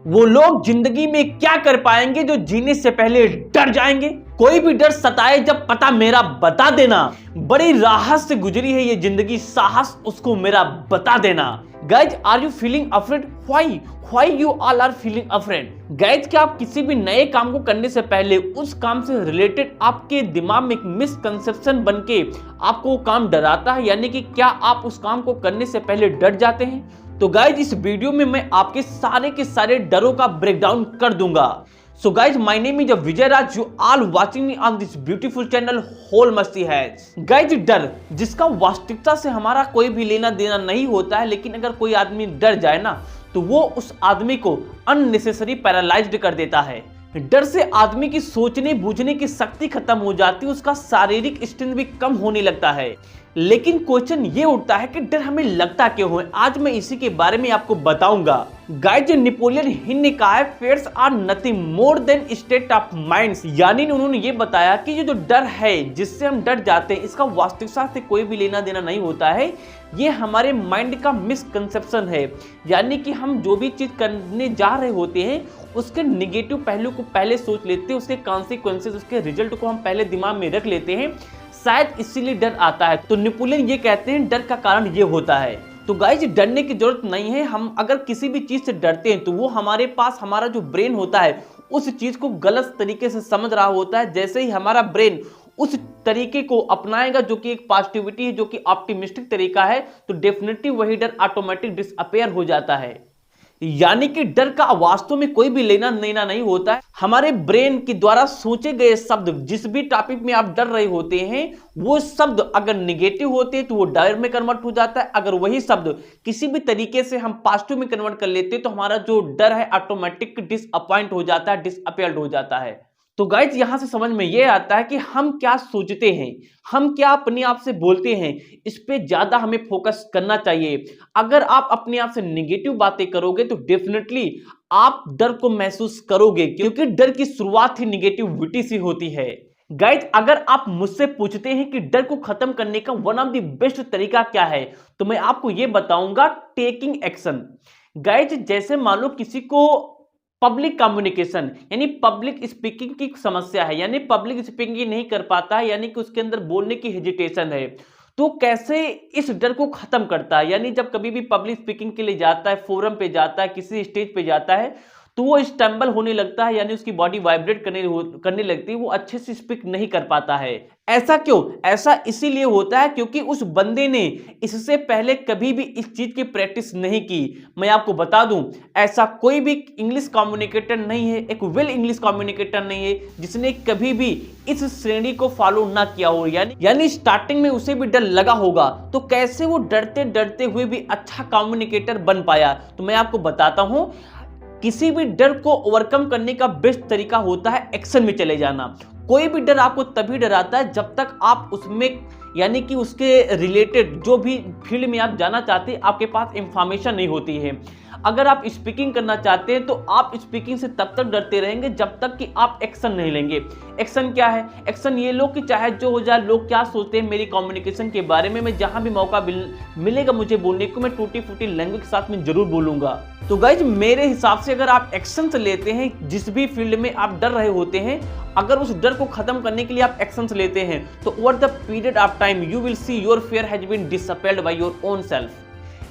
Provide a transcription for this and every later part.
वो लोग जिंदगी में क्या कर पाएंगे जो जीने से पहले डर जाएंगे। कोई भी डर सताए जब पता मेरा बता देना। बड़ी राहत से गुजरी है ये जिंदगी, साहस उसको मेरा बता देना। Guys, are you feeling afraid? Why you all are feeling afraid? Guys, क्या आप किसी भी नए काम को करने से पहले उस काम से रिलेटेड आपके दिमाग में एक मिसकंसेप्शन बन के आपको वो काम डराता है, यानी कि क्या आप उस काम को करने से पहले डर जाते हैं? तो गाइज, इस वीडियो में मैं आपके सारे के सारे डरों का ब्रेकडाउन कर दूंगा। So guys, my name is Vijay Raj, you all watching me on this beautiful channel whole मस्ती हैज। गाइज, डर जिसका वास्तविकता से हमारा कोई भी लेना देना नहीं होता है, लेकिन अगर कोई आदमी डर जाए ना तो वो उस आदमी को अननेसेसरी पैरालाइज्ड कर देता है। डर से आदमी की सोचने बूझने की शक्ति खत्म हो जाती है, उसका शारीरिक स्ट्रेंथ भी कम होने लगता है। लेकिन क्वेश्चन ये उठता है कि डर हमें लगता क्यों है? आज मैं इसी के बारे में आपको बताऊंगा। गाइज, नेपोलियन हिल ने कहा है fears are nothing more than state of minds, यानी उन्होंने ये बताया कि ये जो डर है जिससे हम डर जाते हैं, इसका वास्तविकता से कोई भी लेना देना नहीं होता है। ये हमारे माइंड का मिसकंसेप्शन है, यानी कि हम जो भी चीज करने जा रहे होते हैं उसके निगेटिव पहलू को पहले सोच लेते हैं, उसके कॉन्सिक्वेंसेस, उसके रिजल्ट को हम पहले दिमाग में रख लेते हैं, शायद इसीलिए डर आता है। तो नेपोलियन ये कहते हैं डर का कारण ये होता है। तो गाइज, डरने की जरूरत नहीं है। हम अगर किसी भी चीज से डरते हैं तो वो हमारे पास हमारा जो ब्रेन होता है उस चीज को गलत तरीके से समझ रहा होता है। जैसे ही हमारा ब्रेन उस तरीके को अपनाएगा जो कि एक पॉजिटिविटी है, जो कि ऑप्टिमिस्टिक तरीका है, तो डेफिनेटली वही डर ऑटोमेटिक डिसअपेयर हो जाता है। यानी कि डर का वास्तव में कोई भी लेना देना नहीं होता है। हमारे ब्रेन के द्वारा सोचे गए शब्द, जिस भी टॉपिक में आप डर रहे होते हैं, वो शब्द अगर निगेटिव होते हैं तो वो डर में कन्वर्ट हो जाता है। अगर वही शब्द किसी भी तरीके से हम पॉजिटिव में कन्वर्ट कर लेते हैं तो हमारा जो डर है ऑटोमेटिक डिसअपॉइंट हो जाता है, डिसअपेयर्ड हो जाता है। तो गाइज, यहां से समझ में यह आता है कि हम क्या सोचते हैं, हम क्या अपने आप से बोलते हैं, इस पे ज्यादा हमें फोकस करना चाहिए। अगर आप अपने आप से नेगेटिव बातें करोगे तो डेफिनेटली आप डर को महसूस करोगे, क्योंकि डर की शुरुआत ही नेगेटिविटी से होती है। गाइज, अगर आप मुझसे पूछते हैं कि डर को खत्म करने का वन ऑफ द बेस्ट तरीका क्या है, तो मैं आपको यह बताऊंगा, टेकिंग एक्शन। गाइज, जैसे मान लो किसी को पब्लिक कम्युनिकेशन यानी पब्लिक स्पीकिंग की समस्या है, यानी पब्लिक स्पीकिंग नहीं कर पाता है, यानी कि उसके अंदर बोलने की हेजिटेशन है, तो कैसे इस डर को खत्म करता है? यानी जब कभी भी पब्लिक स्पीकिंग के लिए जाता है, फोरम पे जाता है, किसी स्टेज पे जाता है, तो वो स्टम्बल होने लगता है, यानी उसकी बॉडी वाइब्रेट करने लगती है, वो अच्छे से स्पीक नहीं कर पाता है। ऐसा क्यों? ऐसा इसीलिए होता है क्योंकि उस बंदे ने इससे पहले कभी भी इस चीज की प्रैक्टिस नहीं की। मैं आपको बता दूं, ऐसा कोई भी इंग्लिश कम्युनिकेटर नहीं है, एक वेल इंग्लिश कम्युनिकेटर नहीं है जिसने कभी भी इस श्रेणी को फॉलो ना किया हो। यानी स्टार्टिंग में उसे भी डर लगा होगा, तो कैसे वो डरते डरते हुए भी अच्छा कम्युनिकेटर बन पाया? तो मैं आपको बताता हूं, किसी भी डर को ओवरकम करने का बेस्ट तरीका होता है एक्शन में चले जाना। कोई भी डर आपको तभी डराता है जब तक आप उसमें, यानी कि उसके रिलेटेड जो भी फील्ड में आप जाना चाहते हैं, आपके पास इंफॉर्मेशन नहीं होती है। अगर आप स्पीकिंग करना चाहते हैं तो आप स्पीकिंग से तब तक डरते रहेंगे जब तक कि आप एक्शन नहीं लेंगे। एक्शन क्या है? एक्शन ये लो कि चाहे जो हो जाए, लोग क्या सोचते हैं मेरी कम्युनिकेशन के बारे में, मैं जहां भी मौका मिलेगा मुझे बोलने को, मैं टूटी फूटी लैंग्वेज के साथ में जरूर बोलूंगा। तो गाइज, मेरे हिसाब से अगर आप एक्शन लेते हैं, जिस भी फील्ड में आप डर रहे होते हैं, अगर उस डर को खत्म करने के लिए आप एक्शन लेते हैं, तो over the period of time you will see your fear has been disappeared by your own self.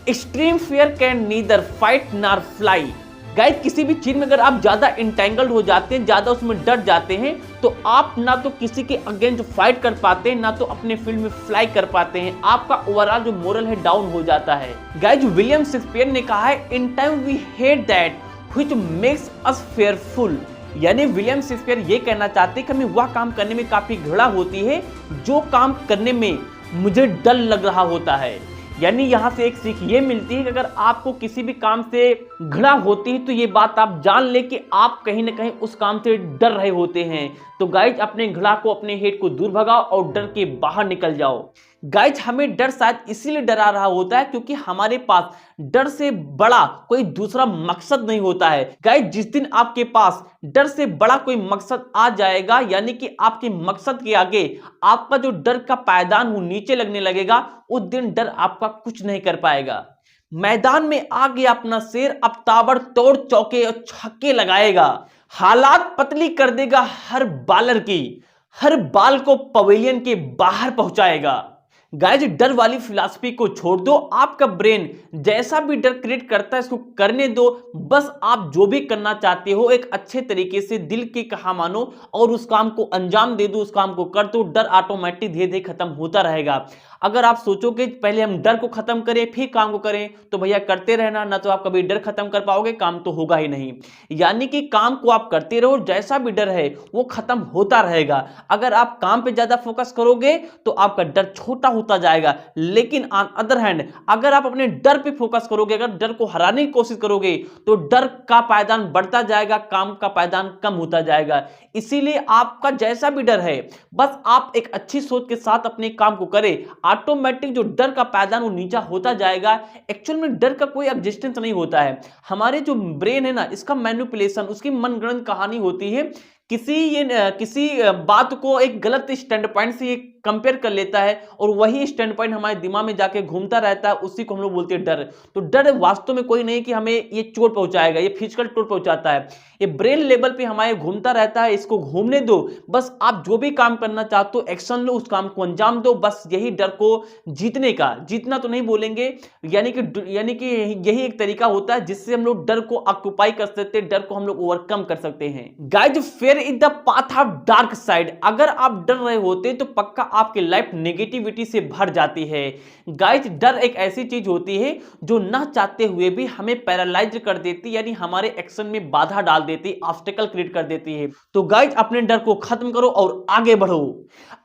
Extreme fear can neither fight nor fly. Guys, किसी भी चीज में अगर आप ज्यादा इंटेंगल्ड हो जाते हैं, ज्यादा उसमें डर जाते हैं, तो आप ना तो किसी के अगेंस्ट फाइट कर पाते हैं, ना तो अपने फील्ड में फ्लाई कर पाते हैं। आपका ओवरऑल जो मोरल है डाउन हो जाता है। गाइस, विलियम शेक्सपियर ने कहा है, in time we hate that which makes us fearful. यानी विलियम शेक्सपियर ये कहना चाहते हैं कि हमें वह काम करने में काफी घृणा होती है जो काम करने में मुझे डर लग रहा होता है। यानी यहां से एक सीख ये मिलती है कि अगर आपको किसी भी काम से घृणा होती है तो ये बात आप जान ले कि आप कहीं ना कहीं उस काम से डर रहे होते हैं। तो गाइज, अपने घृणा को, अपने हेट को दूर भगाओ और डर के बाहर निकल जाओ। गाइज, हमें डर शायद इसीलिए डरा रहा होता है क्योंकि हमारे पास डर से बड़ा कोई दूसरा मकसद नहीं होता है। गाइज, जिस दिन आपके पास डर से बड़ा कोई मकसद आ जाएगा, यानी कि आपके मकसद के आगे आपका जो डर का पायदान वो नीचे लगने लगेगा, उस दिन डर आपका कुछ नहीं कर पाएगा। मैदान में आ गया अपना शेर, अब ताबड़तोड़ चौके और छक्के लगाएगा, हालात पतली कर देगा हर बॉलर की, हर बॉल को पवेलियन के बाहर पहुंचाएगा। गाइज डर वाली फिलॉसफी को छोड़ दो, आपका ब्रेन जैसा भी डर क्रिएट करता है इसको करने दो। बस आप जो भी करना चाहते हो एक अच्छे तरीके से दिल की कहा मानो और उस काम को अंजाम दे दो, उस काम को कर दो, डर ऑटोमेटिक धीरे धीरे खत्म होता रहेगा। अगर आप सोचोगे पहले हम डर को खत्म करें फिर काम को करें तो भैया करते रहना, ना तो आप कभी डर खत्म कर पाओगे, काम तो होगा ही नहीं। यानी कि काम को आप करते रहो, जैसा भी डर है वो खत्म होता रहेगा। अगर आप काम पे ज्यादा फोकस करोगे तो आपका डर छोटा होता जाएगा, लेकिन ऑन अदर हैंड अगर आप अपने डर पे फोकस करोगे, अगर डर को हराने की कोशिश करोगे तो डर का पायदान बढ़ता जाएगा, काम का पायदान कम होता जाएगा। इसीलिए आपका जैसा भी डर है बस आप एक अच्छी सोच के साथ अपने काम को करें, ऑटोमेटिक जो डर का पायदान वो नीचा होता जाएगा। एक्चुअल में डर का कोई एग्जिस्टेंस नहीं होता है, हमारे जो ब्रेन है ना इसका मैनिपुलेशन, उसकी मनगढ़ंत कहानी होती है। किसी बात को एक गलत स्टैंड पॉइंट से कंपेयर कर लेता है और वही स्टैंड पॉइंट हमारे दिमाग में जाके घूमता रहता है, उसी को हम लोग बोलते हैं डर। तो डर वास्तव में कोई नहीं कि हमें ये चोट पहुंचाएगा, ये फिजिकल चोट पहुंचाता है, ये ब्रेन लेवल पे हमारे घूमता रहता है, इसको घूमने दो। बस आप जो भी काम करना चाहते हो एक्शन लो, उस काम को अंजाम दो, बस यही डर को जीतने का, जीतना तो नहीं बोलेंगे, यानी कि यही एक तरीका होता है जिससे हम लोग डर को ऑक्युपाई कर सकते हैं, डर को हम लोग ओवरकम कर सकते हैं। Guys fair is the path of dark side, अगर आप डर रहे होते तो पक्का आपकी लाइफ नेगेटिविटी से भर जाती है। गाइज डर एक ऐसी चीज होती है जो ना चाहते हुए भी हमें पैरालाइज कर देती, यानी हमारे एक्शन में बाधा डाल देती, ऑब्स्टेकल क्रिएट कर देती है। तो गाइज अपने डर को खत्म करो और आगे बढ़ो।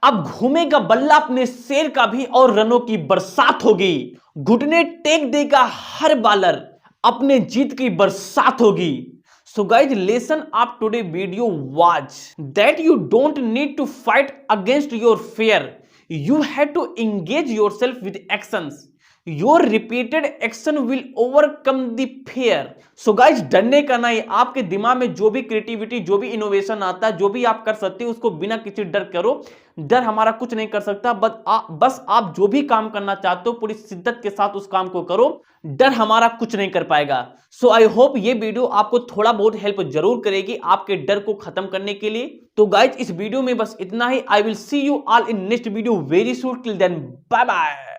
अब घूमेगा बल्ला अपने शेर का भी और रनों की बरसात होगी, घुटने टेक देगा हर बॉलर, अपने जीत की बरसात होगी। So guys, lesson of today video was that you don't need to fight against your fear. You have to engage yourself with actions. Your repeated action will overcome the fear. So guys, डरने का नहीं, आपके दिमाग में जो भी creativity, जो भी इनोवेशन आता है, जो भी आप कर सकते हो उसको बिना किसी डर करो। डर हमारा कुछ नहीं कर सकता, बस आप जो भी काम करना चाहते हो पूरी शिद्दत के साथ उस काम को करो, डर हमारा कुछ नहीं कर पाएगा। सो आई होप ये वीडियो आपको थोड़ा बहुत हेल्प जरूर करेगी आपके डर को खत्म करने के लिए। तो गाइज इस वीडियो में बस इतना ही। I will see you all in next video very soon. Till then bye bye.